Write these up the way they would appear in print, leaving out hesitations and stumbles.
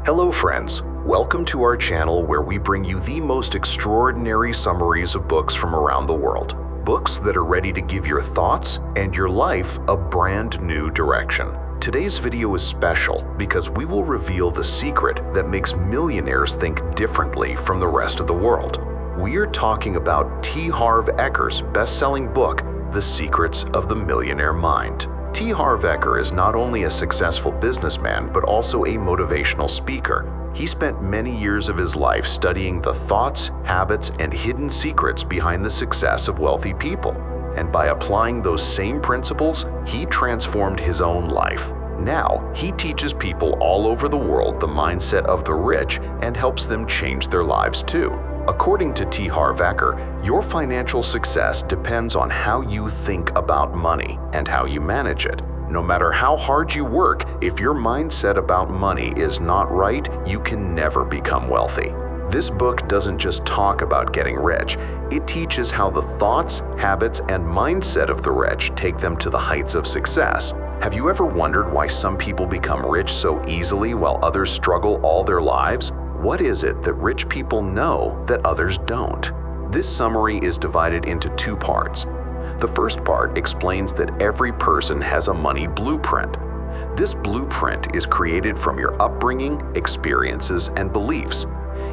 Hello friends, welcome to our channel where we bring you the most extraordinary summaries of books from around the world. Books that are ready to give your thoughts and your life a brand new direction. Today's video is special because we will reveal the secret that makes millionaires think differently from the rest of the world. We are talking about Harv Eker's best-selling book, The Secrets of the Millionaire Mind. Harv Eker is not only a successful businessman, but also a motivational speaker. He spent many years of his life studying the thoughts, habits, and hidden secrets behind the success of wealthy people. And by applying those same principles, he transformed his own life. Now, he teaches people all over the world the mindset of the rich and helps them change their lives too. According to Harv Eker, your financial success depends on how you think about money and how you manage it. No matter how hard you work, if your mindset about money is not right, you can never become wealthy. This book doesn't just talk about getting rich, it teaches how the thoughts, habits, and mindset of the rich take them to the heights of success. Have you ever wondered why some people become rich so easily while others struggle all their lives? What is it that rich people know that others don't? This summary is divided into two parts. The first part explains that every person has a money blueprint. This blueprint is created from your upbringing, experiences, and beliefs.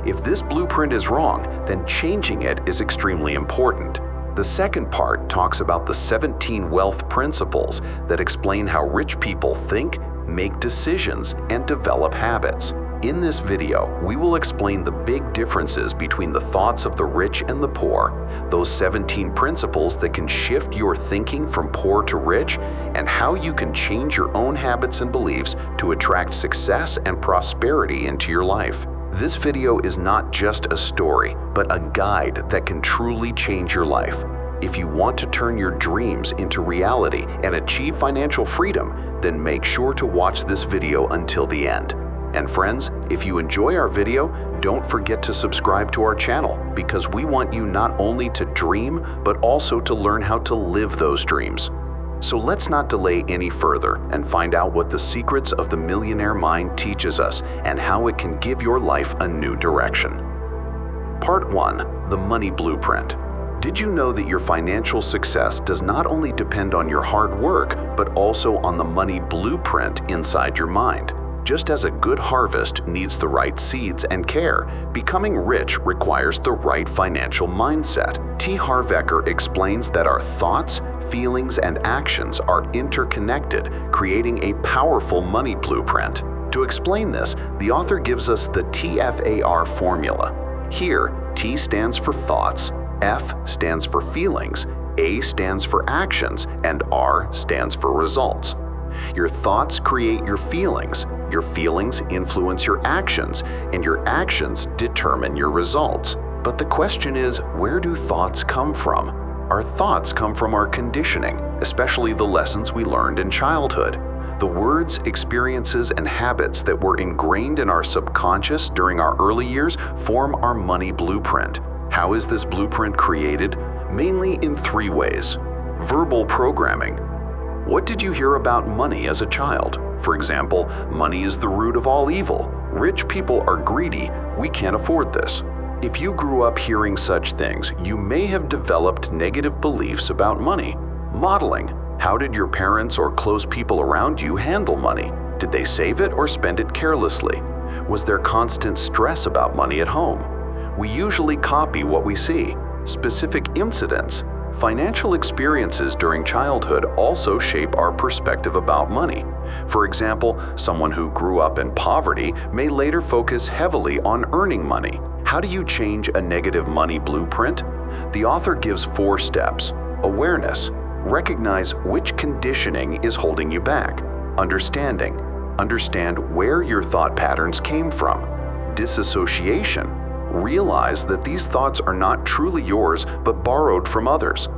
If this blueprint is wrong, then changing it is extremely important. The second part talks about the 17 wealth principles that explain how rich people think, make decisions, and develop habits. In this video, we will explain the big differences between the thoughts of the rich and the poor, those 17 principles that can shift your thinking from poor to rich, and how you can change your own habits and beliefs to attract success and prosperity into your life. This video is not just a story, but a guide that can truly change your life. If you want to turn your dreams into reality and achieve financial freedom, then make sure to watch this video until the end. And friends, if you enjoy our video, don't forget to subscribe to our channel because we want you not only to dream, but also to learn how to live those dreams. So let's not delay any further and find out what the secrets of the Millionaire Mind teaches us and how it can give your life a new direction. Part 1. The Money Blueprint. Did you know that your financial success does not only depend on your hard work, but also on the money blueprint inside your mind? Just as a good harvest needs the right seeds and care, becoming rich requires the right financial mindset. Harv Eker explains that our thoughts, feelings, and actions are interconnected, creating a powerful money blueprint. To explain this, the author gives us the TFAR formula. Here, T stands for thoughts, F stands for feelings, A stands for actions, and R stands for results. Your thoughts create your feelings influence your actions, and your actions determine your results. But the question is, where do thoughts come from? Our thoughts come from our conditioning, especially the lessons we learned in childhood. The words, experiences, and habits that were ingrained in our subconscious during our early years form our money blueprint. How is this blueprint created? Mainly in three ways. Verbal programming. What did you hear about money as a child? For example, money is the root of all evil. Rich people are greedy. We can't afford this. If you grew up hearing such things, you may have developed negative beliefs about money. Modeling. How did your parents or close people around you handle money? Did they save it or spend it carelessly? Was there constant stress about money at home? We usually copy what we see. Specific incidents. Financial experiences during childhood also shape our perspective about money. For example, someone who grew up in poverty may later focus heavily on earning money. How do you change a negative money blueprint? The author gives 4 steps. Awareness. Recognize which conditioning is holding you back. Understanding. Understand where your thought patterns came from. Disassociation. Realize that these thoughts are not truly yours but borrowed from others.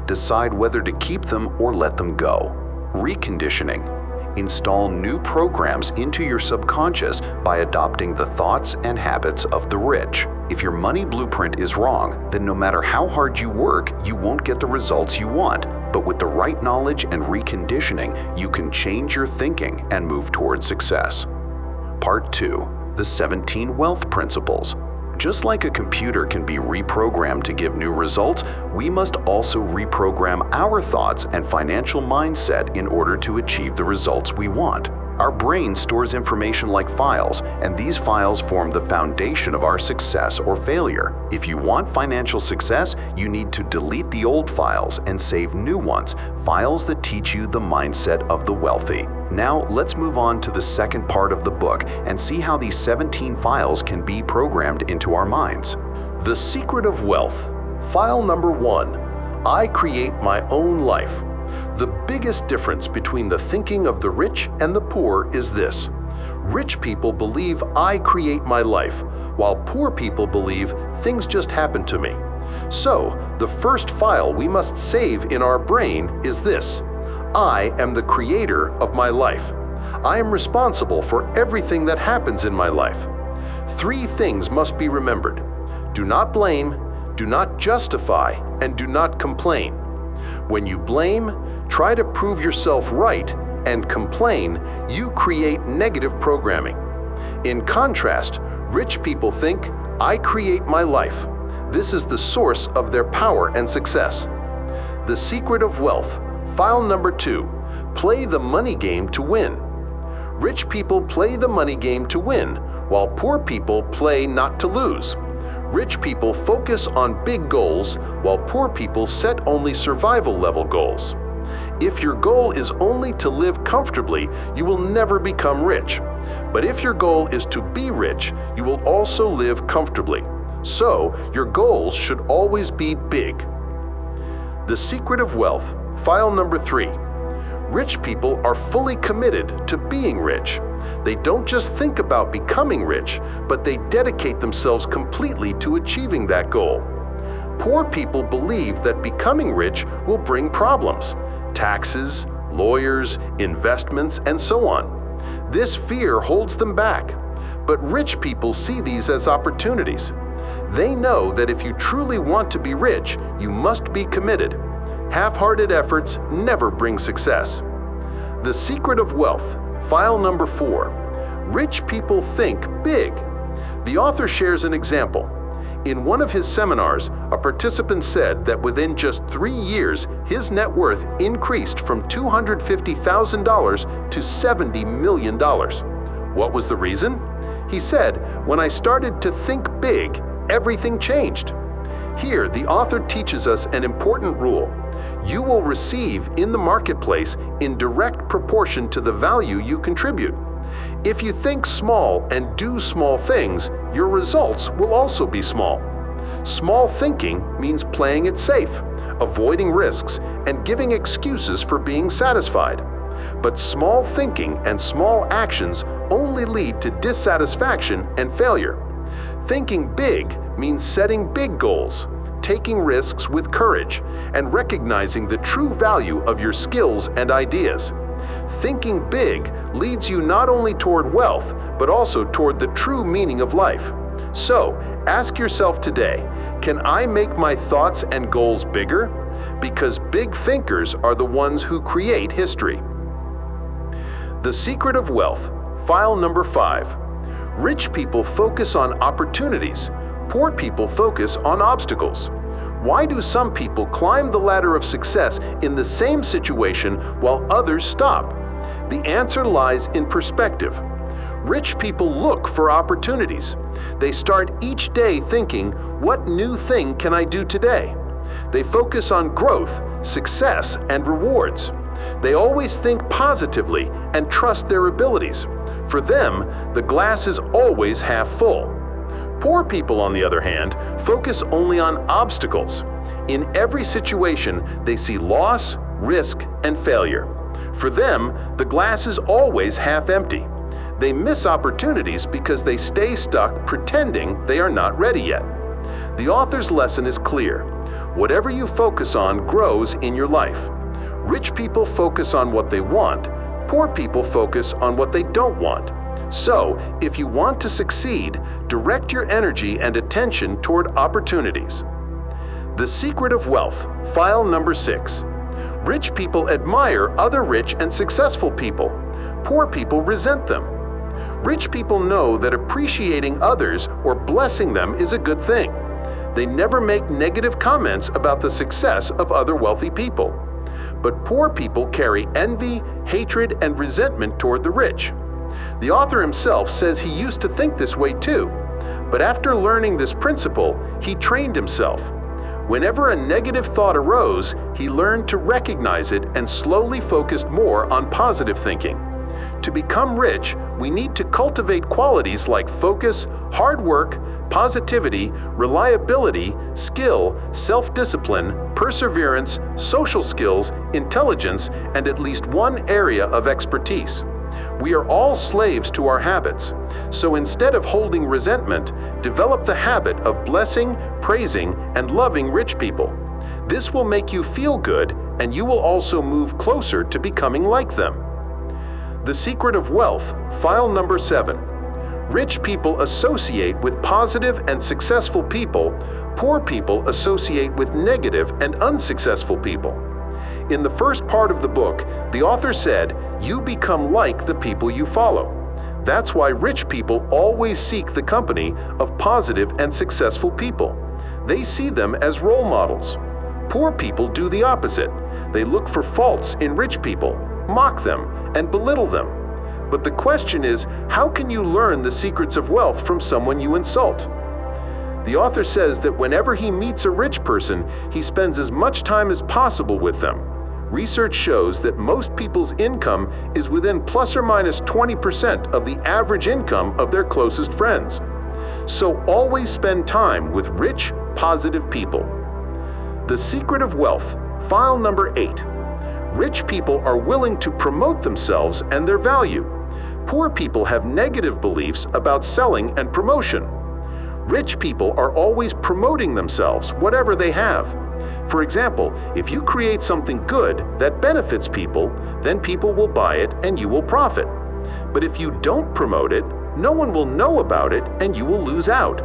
Decide whether to keep them or let them go. Reconditioning. Install new programs into your subconscious by adopting the thoughts and habits of the rich. If your money blueprint is wrong, then no matter how hard you work, you won't get the results you want. But with the right knowledge and reconditioning, you can change your thinking and move towards success. Part 2. The 17 wealth principles. Just like a computer can be reprogrammed to give new results, we must also reprogram our thoughts and financial mindset in order to achieve the results we want. Our brain stores information like files, and these files form the foundation of our success or failure. If you want financial success, you need to delete the old files and save new ones, files that teach you the mindset of the wealthy. Now, let's move on to the second part of the book and see how these 17 files can be programmed into our minds. The Secret of Wealth. File number 1. I create my own life. The biggest difference between the thinking of the rich and the poor is this. Rich people believe I create my life, while poor people believe things just happen to me. So, the first file we must save in our brain is this. I am the creator of my life. I am responsible for everything that happens in my life. 3 things must be remembered. Do not blame, do not justify, and do not complain. When you blame, try to prove yourself right, and complain, you create negative programming. In contrast, rich people think, I create my life. This is the source of their power and success. The Secret of Wealth. File number 2. Play the money game to win. Rich people play the money game to win, while poor people play not to lose. Rich people focus on big goals, while poor people set only survival-level goals. If your goal is only to live comfortably, you will never become rich. But if your goal is to be rich, you will also live comfortably. So, your goals should always be big. The Secret of Wealth. File number 3. Rich people are fully committed to being rich. They don't just think about becoming rich, but they dedicate themselves completely to achieving that goal. Poor people believe that becoming rich will bring problems. Taxes, lawyers, investments, and so on. This fear holds them back, but rich people see these as opportunities. They know that if you truly want to be rich, you must be committed. Half-hearted efforts never bring success. The Secret of Wealth. File number 4. Rich people think big. The author shares an example. In one of his seminars, a participant said that within just 3 years, his net worth increased from $250,000 to $70 million. What was the reason? He said, when I started to think big, everything changed. Here, the author teaches us an important rule. You will receive in the marketplace in direct proportion to the value you contribute. If you think small and do small things, your results will also be small. Small thinking means playing it safe, avoiding risks, and giving excuses for being satisfied. But small thinking and small actions only lead to dissatisfaction and failure. Thinking big means setting big goals, taking risks with courage, and recognizing the true value of your skills and ideas. Thinking big leads you not only toward wealth, but also toward the true meaning of life. So, ask yourself today, can I make my thoughts and goals bigger? Because big thinkers are the ones who create history. The Secret of Wealth. File number 5. Rich people focus on opportunities. Poor people focus on obstacles. Why do some people climb the ladder of success in the same situation while others stop? The answer lies in perspective. Rich people look for opportunities. They start each day thinking, what new thing can I do today? They focus on growth, success, and rewards. They always think positively and trust their abilities. For them, the glass is always half full. Poor people, on the other hand, focus only on obstacles. In every situation, they see loss, risk, and failure. For them, the glass is always half empty. They miss opportunities because they stay stuck pretending they are not ready yet. The author's lesson is clear. Whatever you focus on grows in your life. Rich people focus on what they want. Poor people focus on what they don't want. So, if you want to succeed, direct your energy and attention toward opportunities. The Secret of Wealth. File number 6. Rich people admire other rich and successful people. Poor people resent them. Rich people know that appreciating others or blessing them is a good thing. They never make negative comments about the success of other wealthy people. But poor people carry envy, hatred, and resentment toward the rich. The author himself says he used to think this way too, but after learning this principle, he trained himself. Whenever a negative thought arose, he learned to recognize it and slowly focused more on positive thinking. To become rich, we need to cultivate qualities like focus, hard work, positivity, reliability, skill, self-discipline, perseverance, social skills, intelligence, and at least one area of expertise. We are all slaves to our habits. So instead of holding resentment, develop the habit of blessing, praising, and loving rich people. This will make you feel good, and you will also move closer to becoming like them. The Secret of Wealth, file number 7. Rich people associate with positive and successful people. Poor people associate with negative and unsuccessful people. In the first part of the book, the author said, "You become like the people you follow." That's why rich people always seek the company of positive and successful people. They see them as role models. Poor people do the opposite. They look for faults in rich people, mock them, and belittle them. But the question is, how can you learn the secrets of wealth from someone you insult? The author says that whenever he meets a rich person, he spends as much time as possible with them. Research shows that most people's income is within plus or minus 20% of the average income of their closest friends. So always spend time with rich, positive people. The Secret of Wealth, file number 8. Rich people are willing to promote themselves and their value. Poor people have negative beliefs about selling and promotion. Rich people are always promoting themselves, whatever they have. For example, if you create something good that benefits people, then people will buy it and you will profit. But if you don't promote it, no one will know about it and you will lose out.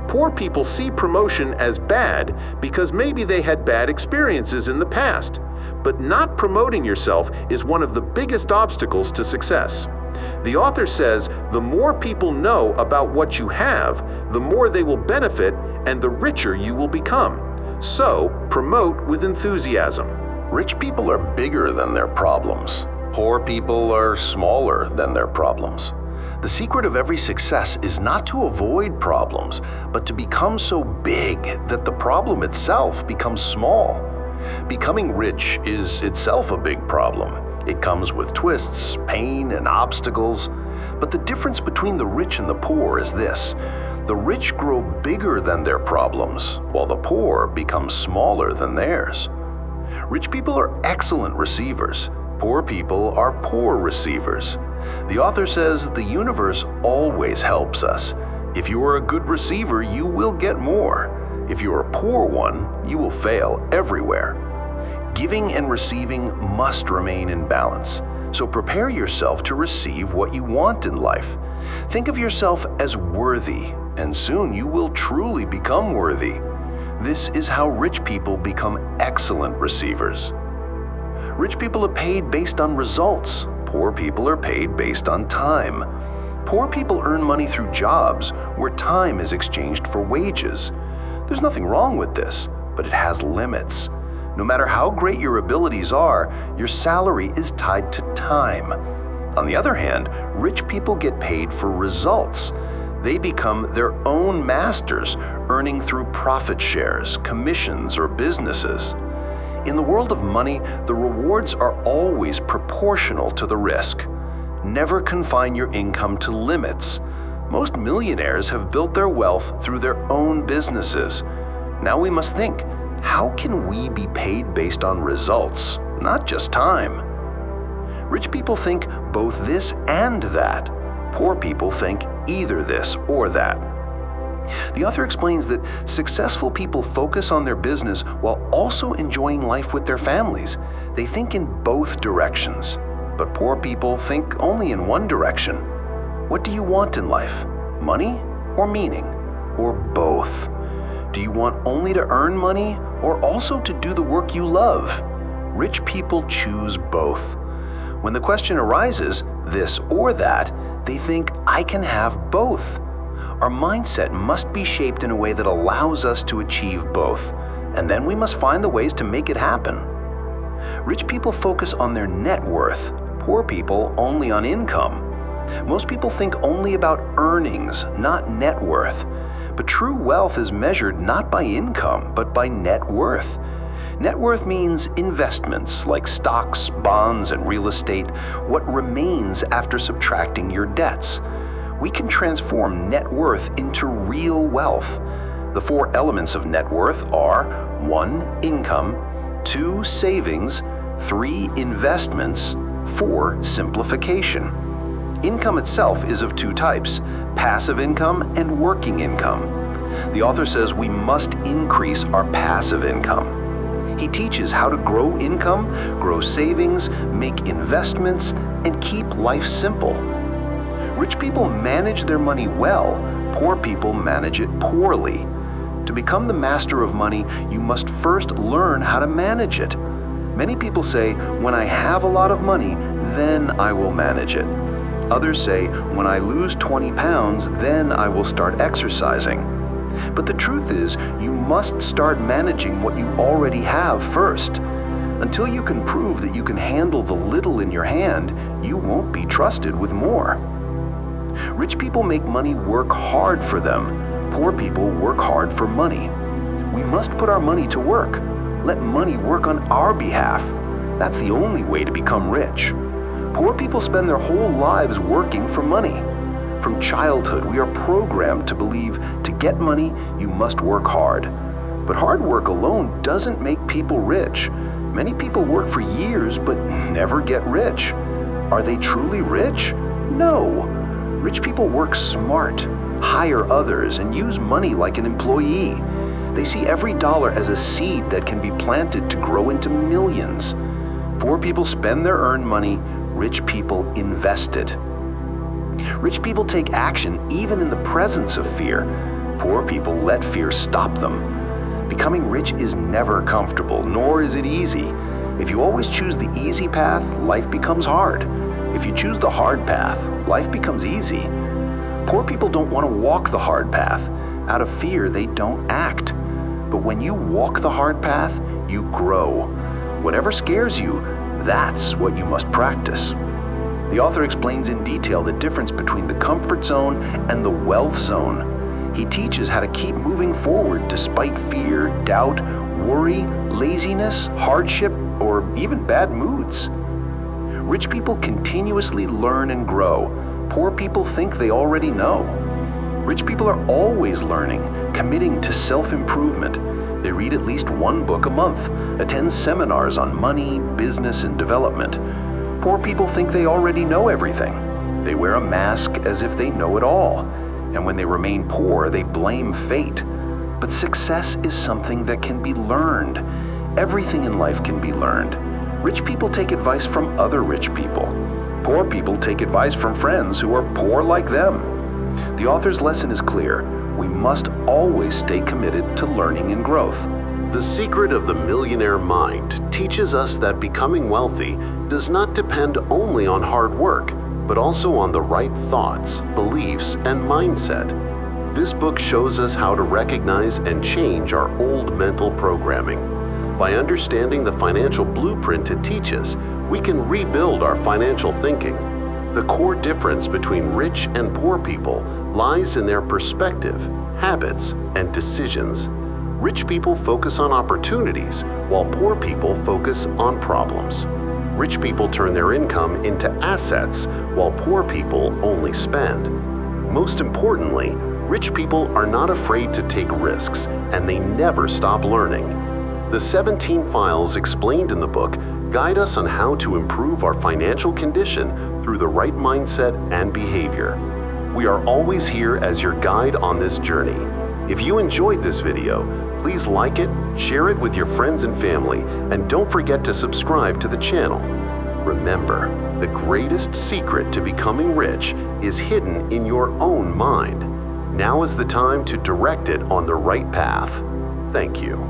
Poor people see promotion as bad because maybe they had bad experiences in the past. But not promoting yourself is one of the biggest obstacles to success. The author says the more people know about what you have, the more they will benefit and the richer you will become. So, promote with enthusiasm. Rich people are bigger than their problems. Poor people are smaller than their problems. The secret of every success is not to avoid problems, but to become so big that the problem itself becomes small. Becoming rich is itself a big problem. It comes with twists, pain, and obstacles. But the difference between the rich and the poor is this. The rich grow bigger than their problems, while the poor become smaller than theirs. Rich people are excellent receivers. Poor people are poor receivers. The author says the universe always helps us. If you are a good receiver, you will get more. If you are a poor one, you will fail everywhere. Giving and receiving must remain in balance. So prepare yourself to receive what you want in life. Think of yourself as worthy, and soon you will truly become worthy. This is how rich people become excellent receivers. Rich people are paid based on results. Poor people are paid based on time. Poor people earn money through jobs where time is exchanged for wages. There's nothing wrong with this, but it has limits. No matter how great your abilities are, your salary is tied to time. On the other hand, rich people get paid for results. They become their own masters, earning through profit shares, commissions, or businesses. In the world of money, the rewards are always proportional to the risk. Never confine your income to limits. Most millionaires have built their wealth through their own businesses. Now we must think, how can we be paid based on results, not just time? Rich people think both this and that. Poor people think either this or that. The author explains that successful people focus on their business while also enjoying life with their families. They think in both directions. But poor people think only in one direction. What do you want in life? Money or meaning? Or both? Do you want only to earn money or also to do the work you love? Rich people choose both. When the question arises, this or that, They think, I can have both. Our mindset must be shaped in a way that allows us to achieve both, and then we must find the ways to make it happen. Rich people focus on their net worth, poor people only on income. Most people think only about earnings, not net worth. But true wealth is measured not by income, but by net worth. Net worth means investments like stocks, bonds, and real estate, what remains after subtracting your debts. We can transform net worth into real wealth. The 4 elements of net worth are 1. Income, 2. Savings, 3. Investments, 4. Simplification. Income itself is of 2 types, passive income and working income. The author says we must increase our passive income. He teaches how to grow income, grow savings, make investments, and keep life simple. Rich people manage their money well, poor people manage it poorly. To become the master of money, you must first learn how to manage it. Many people say, when I have a lot of money, then I will manage it. Others say, when I lose 20 pounds, then I will start exercising. But the truth is, you must start managing what you already have first. Until you can prove that you can handle the little in your hand, you won't be trusted with more. Rich people make money work hard for them. Poor people work hard for money. We must put our money to work. Let money work on our behalf. That's the only way to become rich. Poor people spend their whole lives working for money. From childhood, we are programmed to believe to get money, you must work hard. But hard work alone doesn't make people rich. Many people work for years but never get rich. Are they truly rich? No. Rich people work smart, hire others, and use money like an employee. They see every dollar as a seed that can be planted to grow into millions. Poor people spend their earned money, rich people invest it. Rich people take action even in the presence of fear. Poor people let fear stop them. Becoming rich is never comfortable, nor is it easy. If you always choose the easy path, life becomes hard. If you choose the hard path, life becomes easy. Poor people don't want to walk the hard path. Out of fear, they don't act. But when you walk the hard path, you grow. Whatever scares you, that's what you must practice. The author explains in detail the difference between the comfort zone and the wealth zone. He teaches how to keep moving forward despite fear, doubt, worry, laziness, hardship, or even bad moods. Rich people continuously learn and grow. Poor people think they already know. Rich people are always learning, committing to self-improvement. They read at least 1 book a month, attend seminars on money, business, and development. Poor people think they already know everything. They wear a mask as if they know it all. And when they remain poor, they blame fate. But success is something that can be learned. Everything in life can be learned. Rich people take advice from other rich people. Poor people take advice from friends who are poor like them. The author's lesson is clear. We must always stay committed to learning and growth. The secret of the Millionaire Mind teaches us that becoming wealthy does not depend only on hard work, but also on the right thoughts, beliefs, and mindset. This book shows us how to recognize and change our old mental programming. By understanding the financial blueprint it teaches, we can rebuild our financial thinking. The core difference between rich and poor people lies in their perspective, habits, and decisions. Rich people focus on opportunities, while poor people focus on problems. Rich people turn their income into assets, while poor people only spend. Most importantly, rich people are not afraid to take risks, and they never stop learning. The 17 files explained in the book guide us on how to improve our financial condition through the right mindset and behavior. We are always here as your guide on this journey. If you enjoyed this video, please like it, share it with your friends and family, and don't forget to subscribe to the channel. Remember, the greatest secret to becoming rich is hidden in your own mind. Now is the time to direct it on the right path. Thank you.